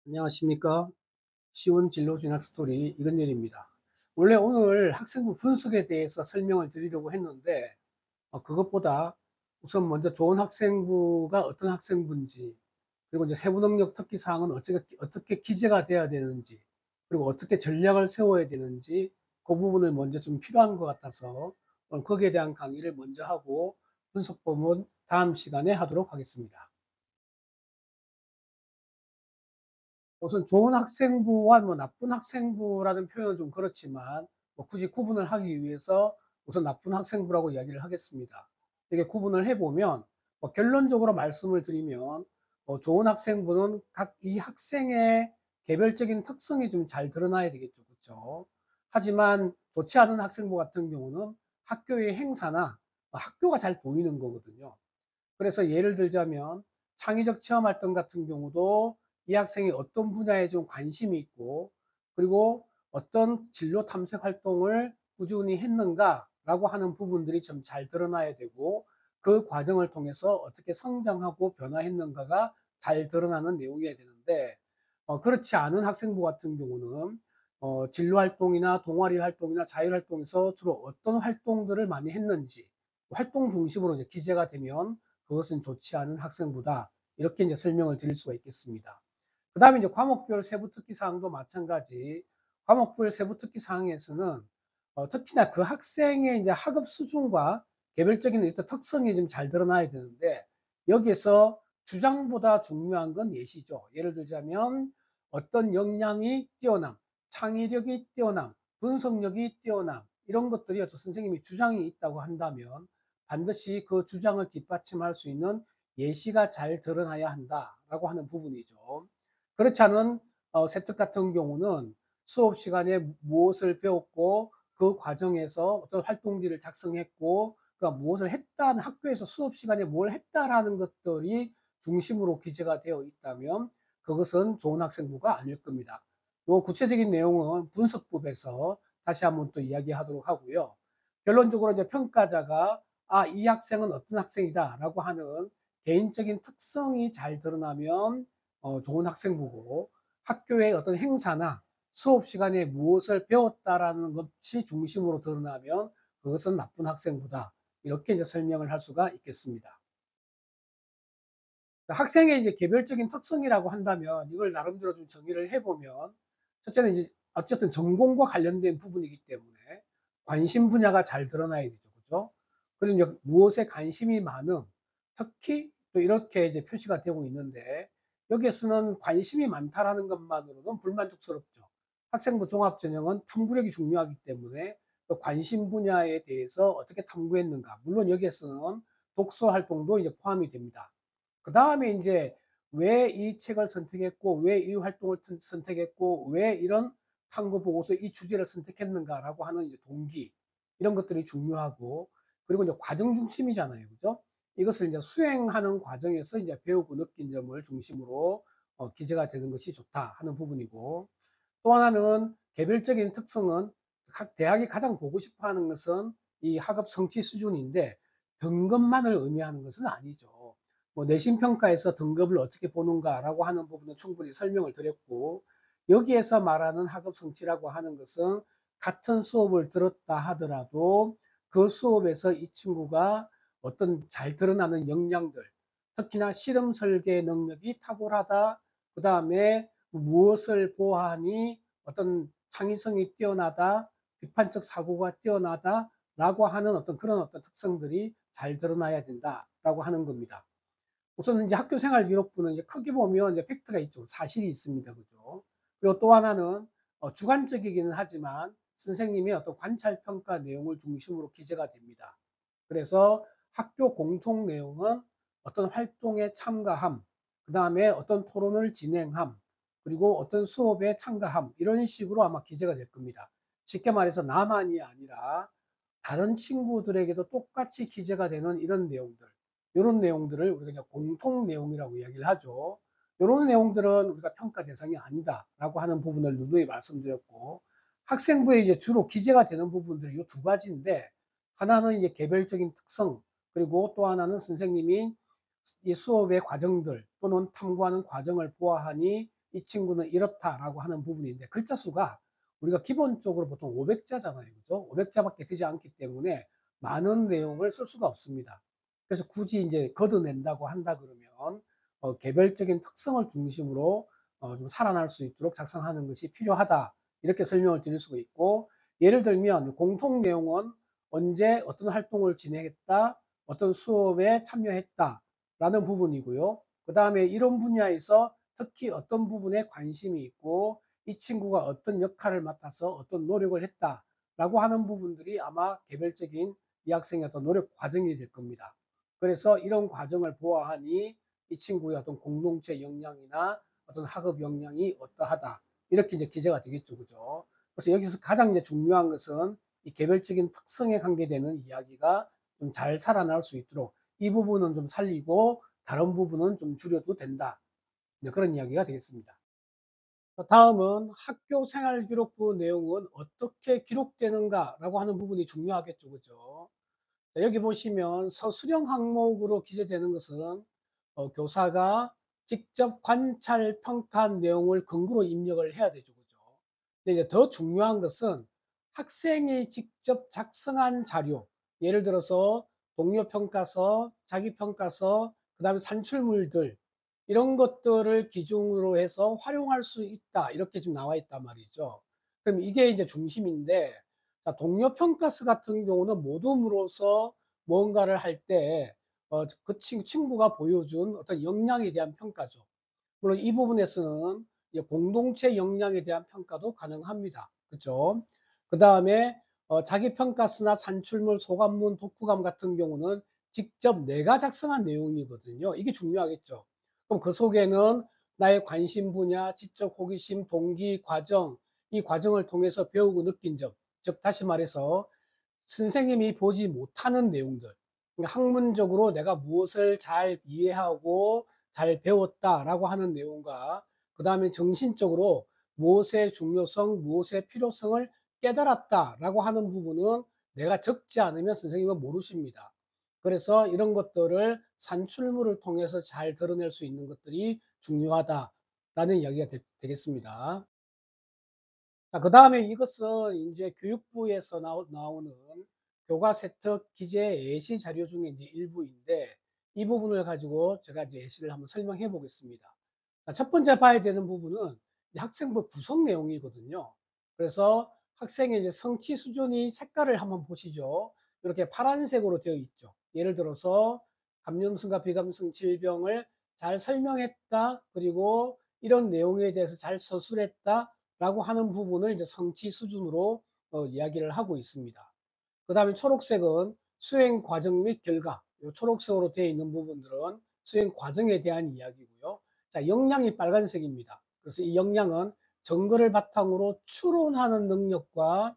안녕하십니까. 쉬운 진로 진학 스토리 이건열입니다. 원래 오늘 학생부 분석에 대해서 설명을 드리려고 했는데 그것보다 우선 먼저 좋은 학생부가 어떤 학생부인지, 그리고 이제 세부 능력 특기 사항은 어떻게 기재가 돼야 되는지, 그리고 어떻게 전략을 세워야 되는지, 그 부분을 먼저 좀 필요한 것 같아서 오늘 거기에 대한 강의를 먼저 하고 분석법은 다음 시간에 하도록 하겠습니다. 우선 좋은 학생부와 나쁜 학생부라는 표현은 좀 그렇지만 굳이 구분을 하기 위해서 우선 나쁜 학생부라고 이야기를 하겠습니다. 이게 구분을 해보면 결론적으로 말씀을 드리면 좋은 학생부는 각 이 학생의 개별적인 특성이 좀 잘 드러나야 되겠죠. 그렇죠? 하지만 좋지 않은 학생부 같은 경우는 학교의 행사나 학교가 잘 보이는 거거든요. 그래서 예를 들자면 창의적 체험 활동 같은 경우도 이 학생이 어떤 분야에 좀 관심이 있고, 그리고 어떤 진로 탐색 활동을 꾸준히 했는가라고 하는 부분들이 좀 잘 드러나야 되고, 그 과정을 통해서 어떻게 성장하고 변화했는가가 잘 드러나는 내용이어야 되는데, 그렇지 않은 학생부 같은 경우는 진로 활동이나 동아리 활동이나 자율 활동에서 주로 어떤 활동들을 많이 했는지 활동 중심으로 이제 기재가 되면 그것은 좋지 않은 학생부다. 이렇게 이제 설명을 드릴 수가 있겠습니다. 그 다음에 이제 과목별 세부 특기 사항도 마찬가지. 과목별 세부 특기 사항에서는 특히나 그 학생의 이제 학업 수준과 개별적인 일단 특성이 좀 잘 드러나야 되는데, 여기에서 주장보다 중요한 건 예시죠. 예를 들자면 어떤 역량이 뛰어남, 창의력이 뛰어남, 분석력이 뛰어남, 이런 것들이 어떤 선생님이 주장이 있다고 한다면 반드시 그 주장을 뒷받침할 수 있는 예시가 잘 드러나야 한다라고 하는 부분이죠. 그렇지 않은 세특 같은 경우는 수업 시간에 무엇을 배웠고 그 과정에서 어떤 활동지를 작성했고 그러니까 무엇을 했다, 학교에서 수업 시간에 뭘 했다라는 것들이 중심으로 기재가 되어 있다면 그것은 좋은 학생부가 아닐 겁니다. 요 구체적인 내용은 분석법에서 다시 한번 또 이야기하도록 하고요. 결론적으로 이제 평가자가 이 학생은 어떤 학생이다라고 하는 개인적인 특성이 잘 드러나면 좋은 학생부고, 학교의 어떤 행사나 수업 시간에 무엇을 배웠다라는 것이 중심으로 드러나면 그것은 나쁜 학생부다. 이렇게 이제 설명을 할 수가 있겠습니다. 학생의 이제 개별적인 특성이라고 한다면 이걸 나름대로 좀 정의를 해보면, 첫째는 이제 어쨌든 전공과 관련된 부분이기 때문에 관심 분야가 잘 드러나야 되죠. 그죠? 그래서 이제 무엇에 관심이 많음, 특히 또 이렇게 이제 표시가 되고 있는데, 여기에서는 관심이 많다라는 것만으로는 불만족스럽죠. 학생부 종합전형은 탐구력이 중요하기 때문에 또 관심 분야에 대해서 어떻게 탐구했는가. 물론 여기에서는 독서 활동도 이제 포함이 됩니다. 그 다음에 이제 왜 이 책을 선택했고, 왜 이 활동을 선택했고, 왜 이런 탐구 보고서 이 주제를 선택했는가라고 하는 이제 동기, 이런 것들이 중요하고, 그리고 이제 과정 중심이잖아요. 그죠? 이것을 이제 수행하는 과정에서 이제 배우고 느낀 점을 중심으로 기재가 되는 것이 좋다 하는 부분이고, 또 하나는 개별적인 특성은 각 대학이 가장 보고 싶어 하는 것은 이 학업 성취 수준인데 등급만을 의미하는 것은 아니죠. 내신 평가에서 등급을 어떻게 보는가라고 하는 부분은 충분히 설명을 드렸고, 여기에서 말하는 학업 성취라고 하는 것은 같은 수업을 들었다 하더라도 그 수업에서 이 친구가 어떤 잘 드러나는 역량들, 특히나 실험 설계 능력이 탁월하다, 그 다음에 무엇을 보아하니 어떤 창의성이 뛰어나다, 비판적 사고가 뛰어나다 라고 하는 그런 어떤 특성들이 잘 드러나야 된다라고 하는 겁니다. 우선 이제 학교 생활 기록부는 이제 크게 보면 이제 팩트가 있죠. 사실이 있습니다. 그죠? 그리고 또 하나는 주관적이기는 하지만 선생님의 어떤 관찰 평가 내용을 중심으로 기재가 됩니다. 그래서 학교 공통 내용은 어떤 활동에 참가함, 그 다음에 어떤 토론을 진행함, 그리고 어떤 수업에 참가함, 이런 식으로 아마 기재가 될 겁니다. 쉽게 말해서 나만이 아니라 다른 친구들에게도 똑같이 기재가 되는 이런 내용들, 이런 내용들을 우리가 그냥 공통 내용이라고 이야기를 하죠. 이런 내용들은 우리가 평가 대상이 아니다라고 하는 부분을 누누이 말씀드렸고, 학생부에 이제 주로 기재가 되는 부분들이 이 두 가지인데, 하나는 이제 개별적인 특성, 그리고 또 하나는 선생님이 이 수업의 과정들 또는 탐구하는 과정을 보아하니 이 친구는 이렇다라고 하는 부분인데, 글자 수가 우리가 기본적으로 보통 500자잖아요. 그죠? 500자밖에 되지 않기 때문에 많은 내용을 쓸 수가 없습니다. 그래서 굳이 이제 걷어낸다고 한다 그러면 개별적인 특성을 중심으로 좀 살아날 수 있도록 작성하는 것이 필요하다. 이렇게 설명을 드릴 수가 있고, 예를 들면 공통 내용은 언제 어떤 활동을 진행했다, 어떤 수업에 참여했다 라는 부분이고요. 그 다음에 이런 분야에서 특히 어떤 부분에 관심이 있고 이 친구가 어떤 역할을 맡아서 어떤 노력을 했다 라고 하는 부분들이 아마 개별적인 이 학생의 어떤 노력 과정이 될 겁니다. 그래서 이런 과정을 보아하니 이 친구의 어떤 공동체 역량이나 어떤 학업 역량이 어떠하다, 이렇게 이제 기재가 되겠죠. 그죠? 그래서 여기서 가장 이제 중요한 것은 이 개별적인 특성에 관계되는 이야기가 좀 잘 살아날 수 있도록 이 부분은 좀 살리고 다른 부분은 좀 줄여도 된다. 그런 이야기가 되겠습니다. 다음은 학교 생활기록부 내용은 어떻게 기록되는가라고 하는 부분이 중요하겠죠. 그죠? 여기 보시면 서술형 항목으로 기재되는 것은 교사가 직접 관찰 평가한 내용을 근거로 입력을 해야 되죠. 그죠? 근데 이제 더 중요한 것은 학생이 직접 작성한 자료, 예를 들어서 동료 평가서, 자기 평가서, 그 다음에 산출물들, 이런 것들을 기준으로 해서 활용할 수 있다. 이렇게 지금 나와 있단 말이죠. 그럼 이게 이제 중심인데, 동료 평가서 같은 경우는 모둠으로서 뭔가를 할 때, 그 친구가 보여준 어떤 역량에 대한 평가죠. 물론 이 부분에서는 공동체 역량에 대한 평가도 가능합니다. 그죠? 그 다음에 자기 평가서나 산출물, 소감문, 독후감 같은 경우는 직접 내가 작성한 내용이거든요. 이게 중요하겠죠. 그럼 그 속에는 나의 관심 분야, 지적 호기심, 동기, 과정, 이 과정을 통해서 배우고 느낀 점, 즉 다시 말해서 선생님이 보지 못하는 내용들, 그러니까 학문적으로 내가 무엇을 잘 이해하고 잘 배웠다라고 하는 내용과 그 다음에 정신적으로 무엇의 중요성, 무엇의 필요성을 깨달았다라고 하는 부분은 내가 적지 않으면 선생님은 모르십니다. 그래서 이런 것들을 산출물을 통해서 잘 드러낼 수 있는 것들이 중요하다라는 이야기가 되겠습니다. 자, 그 다음에 이것은 이제 교육부에서 나오는 교과세특 기재 예시 자료 중에 이제 일부인데, 이 부분을 가지고 제가 이제 예시를 한번 설명해 보겠습니다. 자, 첫 번째 봐야 되는 부분은 이제 학생부 구성 내용이거든요. 그래서 학생의 이제 성취 수준이 색깔을 한번 보시죠. 이렇게 파란색으로 되어 있죠. 예를 들어서 감염성과 비감염성 질병을 잘 설명했다. 그리고 이런 내용에 대해서 잘 서술했다. 라고 하는 부분을 이제 성취 수준으로 이야기를 하고 있습니다. 그 다음에 초록색은 수행 과정 및 결과. 이 초록색으로 되어 있는 부분들은 수행 과정에 대한 이야기고요. 자, 역량이 빨간색입니다. 그래서 이 역량은 정거를 바탕으로 추론하는 능력과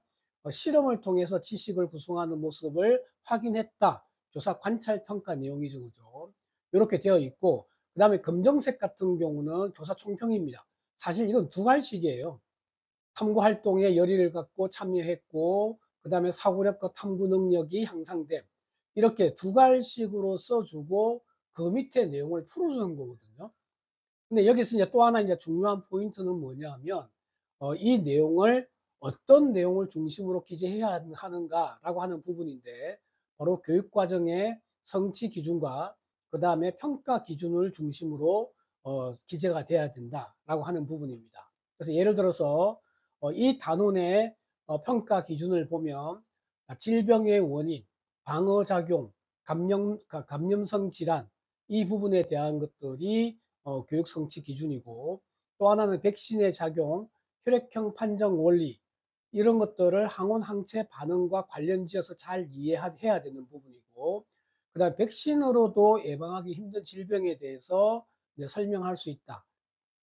실험을 통해서 지식을 구성하는 모습을 확인했다. 교사 관찰 평가 내용이죠. 그죠? 이렇게 되어 있고, 그 다음에 검정색 같은 경우는 교사 총평입니다. 사실 이건 두 갈식이에요. 탐구 활동에 열의를 갖고 참여했고, 그 다음에 사고력과 탐구 능력이 향상됨. 이렇게 두 갈식으로 써주고 그 밑에 내용을 풀어주는 거거든요. 근데 여기서 이제 또 하나 이제 중요한 포인트는 뭐냐면 이 내용을 어떤 내용을 중심으로 기재해야 하는가라고 하는 부분인데, 바로 교육과정의 성취 기준과 그 다음에 평가 기준을 중심으로 기재가 돼야 된다라고 하는 부분입니다. 그래서 예를 들어서 이 단원의 평가 기준을 보면 질병의 원인, 방어작용, 감염성 질환, 이 부분에 대한 것들이 교육 성취 기준이고, 또 하나는 백신의 작용, 혈액형 판정 원리, 이런 것들을 항원 항체 반응과 관련지어서 잘 이해해야 되는 부분이고, 그 다음에 백신으로도 예방하기 힘든 질병에 대해서 이제 설명할 수 있다.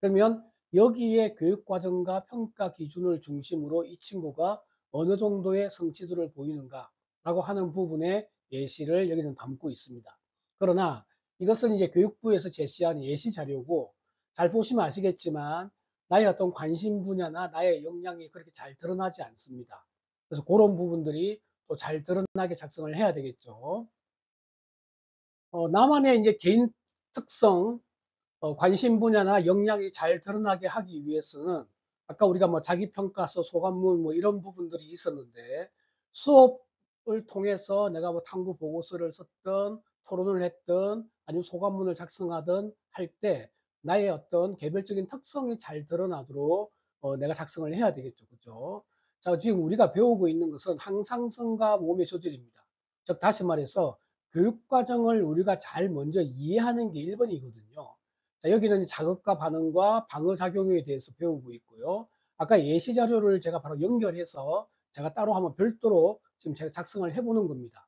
그러면 여기에 교육과정과 평가 기준을 중심으로 이 친구가 어느 정도의 성취도를 보이는가 라고 하는 부분의 예시를 여기는 담고 있습니다. 그러나 이것은 이제 교육부에서 제시한 예시 자료고, 잘 보시면 아시겠지만 나의 어떤 관심 분야나 나의 역량이 그렇게 잘 드러나지 않습니다. 그래서 그런 부분들이 또 잘 드러나게 작성을 해야 되겠죠. 나만의 이제 개인 특성, 관심 분야나 역량이 잘 드러나게 하기 위해서는 아까 우리가 뭐 자기평가서, 소감문 뭐 이런 부분들이 있었는데 수업을 통해서 내가 뭐 탐구 보고서를 썼던 토론을 했던 아니면 소감문을 작성하든 할 때 나의 어떤 개별적인 특성이 잘 드러나도록 내가 작성을 해야 되겠죠. 그죠? 자, 지금 우리가 배우고 있는 것은 항상성과 몸의 조절입니다. 즉, 다시 말해서 교육과정을 우리가 잘 먼저 이해하는 게 1번이거든요. 자, 여기는 자극과 반응과 방어작용에 대해서 배우고 있고요. 아까 예시 자료를 제가 바로 연결해서 제가 따로 한번 별도로 지금 제가 작성을 해보는 겁니다.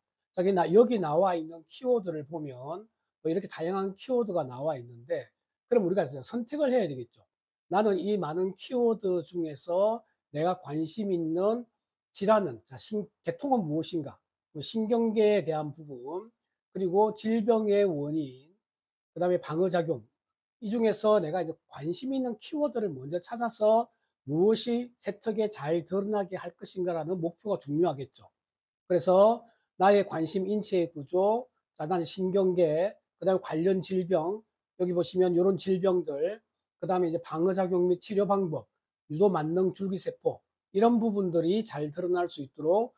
여기 나와 있는 키워드를 보면 뭐 이렇게 다양한 키워드가 나와 있는데 그럼 우리가 선택을 해야 되겠죠. 나는 이 많은 키워드 중에서 내가 관심 있는 질환은, 자, 개통은 무엇인가? 뭐 신경계에 대한 부분, 그리고 질병의 원인, 그 다음에 방어작용, 이 중에서 내가 이제 관심 있는 키워드를 먼저 찾아서 무엇이 세특에 잘 드러나게 할 것인가라는 목표가 중요하겠죠. 그래서 나의 관심 인체의 구조, 나는 신경계, 그 다음에 관련 질병, 여기 보시면 이런 질병들, 그 다음에 이제 방어작용 및 치료 방법, 유도 만능 줄기세포, 이런 부분들이 잘 드러날 수 있도록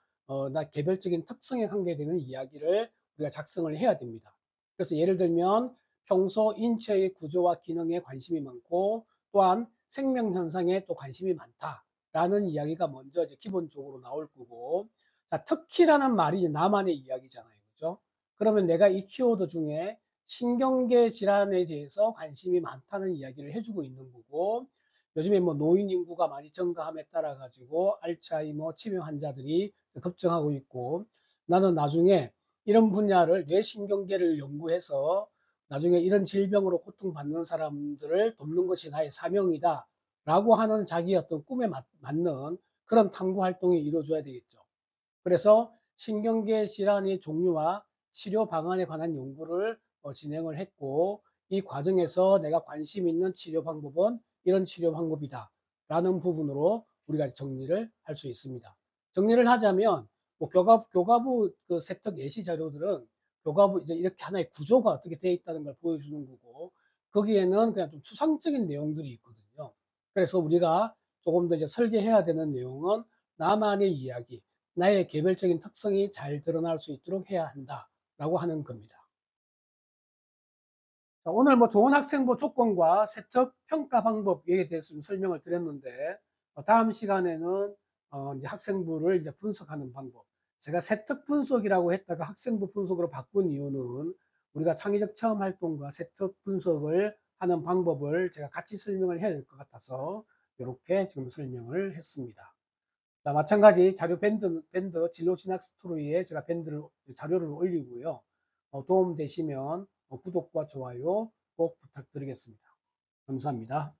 나 개별적인 특성에 관계되는 이야기를 우리가 작성을 해야 됩니다. 그래서 예를 들면 평소 인체의 구조와 기능에 관심이 많고 또한 생명 현상에 또 관심이 많다라는 이야기가 먼저 이제 기본적으로 나올 거고, 자, 특히라는 말이 나만의 이야기잖아요. 그죠? 그러면 내가 이 키워드 중에 신경계 질환에 대해서 관심이 많다는 이야기를 해주고 있는 거고, 요즘에 뭐 노인 인구가 많이 증가함에 따라 가지고 알츠하이머 치매 환자들이 급증하고 있고, 나는 나중에 이런 분야를 뇌신경계를 연구해서 나중에 이런 질병으로 고통받는 사람들을 돕는 것이 나의 사명이다 라고 하는 자기 어떤 꿈에 맞는 그런 탐구 활동이 이루어져야 되겠죠. 그래서 신경계 질환의 종류와 치료 방안에 관한 연구를 진행을 했고, 이 과정에서 내가 관심 있는 치료 방법은 이런 치료 방법이다 라는 부분으로 우리가 정리를 할 수 있습니다. 정리를 하자면 뭐 교과부 그 세특 예시 자료들은 교과부 이제 이렇게 하나의 구조가 어떻게 되어 있다는 걸 보여주는 거고, 거기에는 그냥 좀 추상적인 내용들이 있거든요. 그래서 우리가 조금 더 이제 설계해야 되는 내용은 나만의 이야기, 나의 개별적인 특성이 잘 드러날 수 있도록 해야 한다라고 하는 겁니다. 자, 오늘 뭐 좋은 학생부 조건과 세특 평가 방법에 대해서 좀 설명을 드렸는데, 다음 시간에는 이제 학생부를 이제 분석하는 방법. 제가 세특 분석이라고 했다가 학생부 분석으로 바꾼 이유는 우리가 창의적 체험 활동과 세특 분석을 하는 방법을 제가 같이 설명을 해야 될 것 같아서 이렇게 지금 설명을 했습니다. 자, 마찬가지 자료 밴드 진로 진학 스토리에 제가 자료를 올리고요. 도움 되시면 구독과 좋아요 꼭 부탁드리겠습니다. 감사합니다.